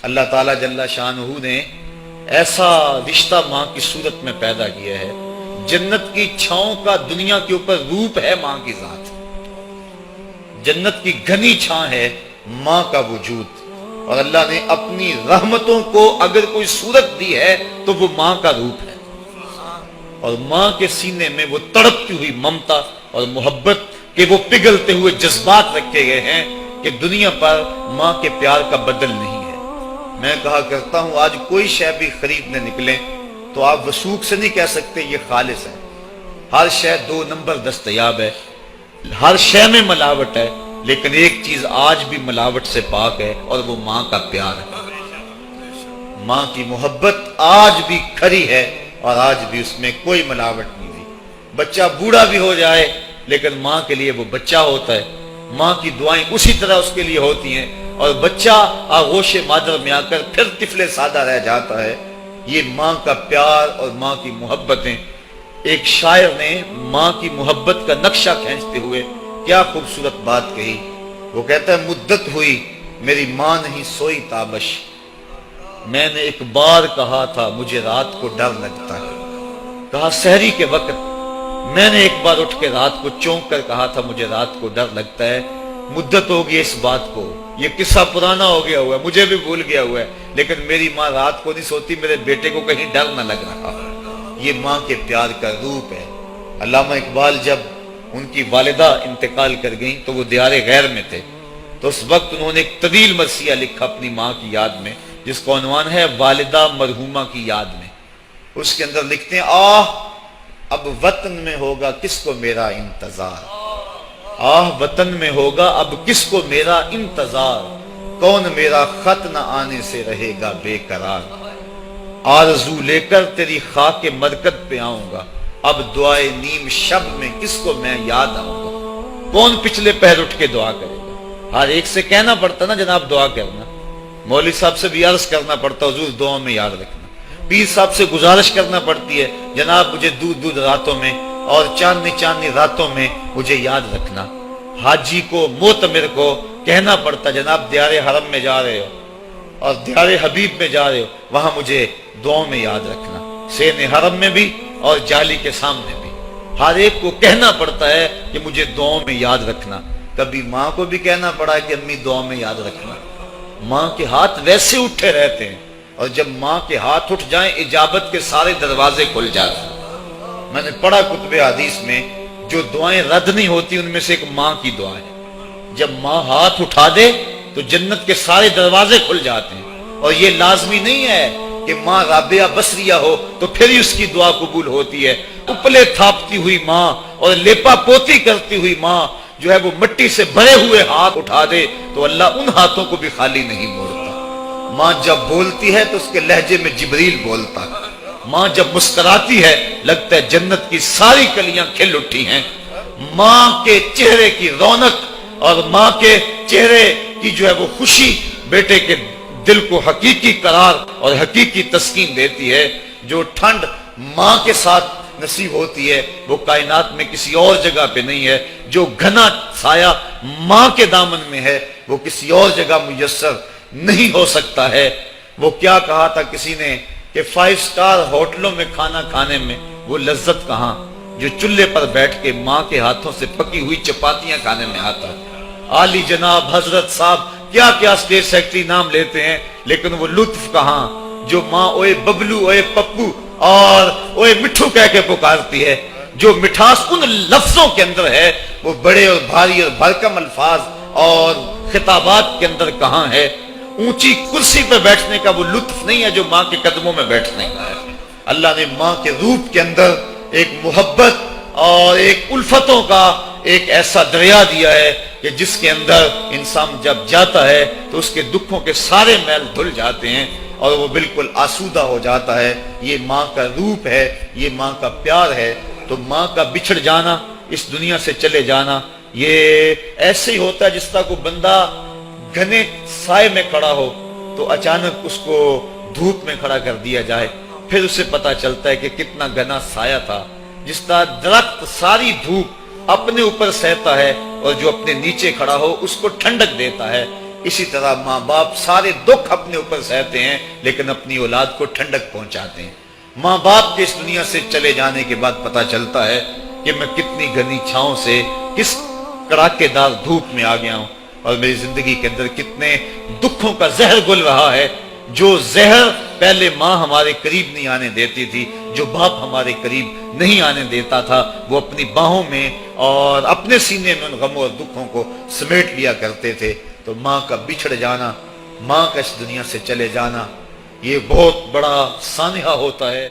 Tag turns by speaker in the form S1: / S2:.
S1: اللہ تعالیٰ جل شانہ نے ایسا رشتہ ماں کی صورت میں پیدا کیا ہے، جنت کی چھاؤں کا دنیا کے اوپر روپ ہے ماں کی ذات، جنت کی گھنی چھاں ہے ماں کا وجود، اور اللہ نے اپنی رحمتوں کو اگر کوئی صورت دی ہے تو وہ ماں کا روپ ہے، اور ماں کے سینے میں وہ تڑپتی ہوئی ممتا اور محبت کے وہ پگھلتے ہوئے جذبات رکھے گئے ہیں کہ دنیا پر ماں کے پیار کا بدل نہیں ہے۔ میں کہا کرتا ہوں آج کوئی شے بھی خریدنے نکلیں تو آپ وثوق سے نہیں کہہ سکتے یہ خالص ہے، ہر شے 2 نمبر دستیاب ہے، ہر شے میں ملاوٹ ہے، لیکن ایک چیز آج بھی ملاوٹ سے پاک ہے اور وہ ماں کا پیار ہے۔ ماں کی محبت آج بھی کھری ہے اور آج بھی اس میں کوئی ملاوٹ نہیں ہوئی۔ بچہ بوڑھا بھی ہو جائے لیکن ماں کے لیے وہ بچہ ہوتا ہے، ماں کی دعائیں اسی طرح اس کے لیے ہوتی ہیں، اور بچہ آغوش مادر میں آ کر پھر طفل سادہ رہ جاتا ہے۔ یہ ماں کا پیار اور ماں کی محبتیں۔ ایک شاعر نے ماں کی محبت کا نقشہ کھینچتے ہوئے کیا خوبصورت بات کہی، وہ کہتا ہے مدت ہوئی میری ماں نہیں سوئی تابش، میں نے ایک بار کہا تھا مجھے رات کو ڈر لگتا ہے، کہا سحری کے وقت میں نے ایک بار اٹھ کے رات کو چونک کر کہا تھا مجھے رات کو ڈر لگتا ہے۔ مدت ہوگی اس بات کو، یہ قصہ پرانا ہو گیا ہوا ہے، مجھے بھی بھول گیا ہوا ہے، لیکن میری ماں رات کو نہیں سوتی، میرے بیٹے کو کہیں ڈر نہ لگ رہا۔ یہ ماں کے پیار کا روپ ہے۔ علامہ اقبال جب ان کی والدہ انتقال کر گئیں تو وہ دیار غیر میں تھے، تو اس وقت انہوں نے ایک طویل مرثیہ لکھا اپنی ماں کی یاد میں، جس کا عنوان ہے والدہ مرحومہ کی یاد میں۔ اس کے اندر لکھتے ہیں آہ اب وطن میں ہوگا کس کو میرا انتظار، آہ وطن میں ہوگا اب کس کو میرا انتظار، کون میرا خط نہ آنے سے رہے گا بے قرار، آرزو لے کر تیری خاک مرکز پہ آؤں گا، اب دعائے نیم شب میں کس کو میں یاد آؤں گا، کون پچھلے پہر اٹھ کے دعا کرے گا۔ ہر ایک سے کہنا پڑتا نا جناب دعا کرنا، مولوی صاحب سے بھی عرض کرنا پڑتا حضور دعا میں یاد رکھنا، پیر صاحب سے گزارش کرنا پڑتی ہے جناب مجھے دودھ راتوں میں اور چاندنی راتوں میں مجھے یاد رکھنا، حاجی کو معتمر کو کہنا پڑتا جناب دیار حرم میں جا رہے ہو اور دیار حبیب میں جا رہے ہو وہاں مجھے دعاؤں میں یاد رکھنا، سین حرم میں بھی اور جالی کے سامنے بھی، ہر ایک کو کہنا پڑتا ہے کہ مجھے دعاؤں میں یاد رکھنا۔ کبھی ماں کو بھی کہنا پڑا کہ امی دعاؤں میں یاد رکھنا۔ ماں کے ہاتھ ویسے اٹھے رہتے ہیں، اور جب ماں کے ہاتھ اٹھ جائیں اجابت کے سارے دروازے کھل جاتے ہیں۔ میں نے پڑھا کتب حدیث میں جو دعائیں رد نہیں ہوتی ان میں سے ایک ماں کی دعا ہے، جب ماں ہاتھ اٹھا دے تو جنت کے سارے دروازے کھل جاتے ہیں، اور یہ لازمی نہیں ہے کہ ماں رابعہ بصریہ ہو تو پھر ہی اس کی دعا قبول ہوتی ہے۔ اپلے تھاپتی ہوئی ماں اور لیپا پوتی کرتی ہوئی ماں جو ہے وہ مٹی سے بھرے ہوئے ہاتھ اٹھا دے تو اللہ ان ہاتھوں کو بھی خالی نہیں موڑتا۔ ماں جب بولتی ہے تو اس کے لہجے میں جبریل بولتا ہے، ماں جب مسکراتی ہے لگتا ہے جنت کی ساری کلیاں کھل اٹھی ہیں۔ ماں کے چہرے کی رونق اور ماں کے چہرے کی جو ہے وہ خوشی بیٹے کے دل کو حقیقی قرار اور حقیقی تسکین دیتی ہے۔ جو ٹھنڈ ماں کے ساتھ نصیب ہوتی ہے وہ کائنات میں کسی اور جگہ پہ نہیں ہے، جو گھنا سایہ ماں کے دامن میں ہے وہ کسی اور جگہ میسر نہیں ہو سکتا ہے۔ وہ کیا کہا تھا کسی نے کہ 5 سٹار ہوٹلوں میں کھانا کھانے میں وہ لذت کہاں جو چولہے پر بیٹھ کے ماں کے ہاتھوں سے پکی ہوئی چپاتیاں کھانے میں آتا ہے۔ عالی جناب حضرت صاحب کیا کیا اسٹیٹ سیکرٹری نام لیتے ہیں، لیکن وہ لطف کہاں جو ماں اوئے ببلو اوئے پپو اور اوئے مٹھو کہہ کے پکارتی ہے۔ جو مٹھاس ان لفظوں کے اندر ہے وہ بڑے اور بھاری اور بھرکم الفاظ اور خطابات کے اندر کہاں ہے۔ اونچی کرسی پہ بیٹھنے کا وہ لطف نہیں ہے جو ماں کے قدموں میں بیٹھنے کا ہے۔ اللہ نے ماں کے روپ کے اندر ایک محبت اور ایک الفتوں کا ایک ایسا دریا دیا ہے کہ جس کے اندر انسان جب جاتا ہے تو اس کے دکھوں کے سارے میل دھل جاتے ہیں اور وہ بالکل آسودہ ہو جاتا ہے۔ یہ ماں کا روپ ہے، یہ ماں کا پیار ہے۔ تو ماں کا بچھڑ جانا، اس دنیا سے چلے جانا، یہ ایسے ہی ہوتا ہے جس طرح کوئی بندہ گھنے سائے میں کھڑا ہو تو اچانک اس کو دھوپ میں کھڑا کر دیا جائے، پھر اسے پتا چلتا ہے کہ کتنا گھنا سایہ تھا۔ جس طرح درخت ساری دھوپ اپنے اوپر سہتا ہے اور جو اپنے نیچے کھڑا ہو اس کو ٹھنڈک دیتا ہے، اسی طرح ماں باپ سارے دکھ اپنے اوپر سہتے ہیں لیکن اپنی اولاد کو ٹھنڈک پہنچاتے ہیں۔ ماں باپ کے اس دنیا سے چلے جانے کے بعد پتہ چلتا ہے کہ میں کتنی گھنی چھاؤں سے کس کڑاکے دار دھوپ میں آ گیا ہوں، اور میری زندگی کے اندر کتنے دکھوں کا زہر گل رہا ہے۔ جو زہر پہلے ماں ہمارے قریب نہیں آنے دیتی تھی، جو باپ ہمارے قریب نہیں آنے دیتا تھا، وہ اپنی باہوں میں اور اپنے سینے میں ان غموں اور دکھوں کو سمیٹ لیا کرتے تھے۔ تو ماں کا بچھڑ جانا، ماں کا اس دنیا سے چلے جانا، یہ بہت بڑا سانحہ ہوتا ہے۔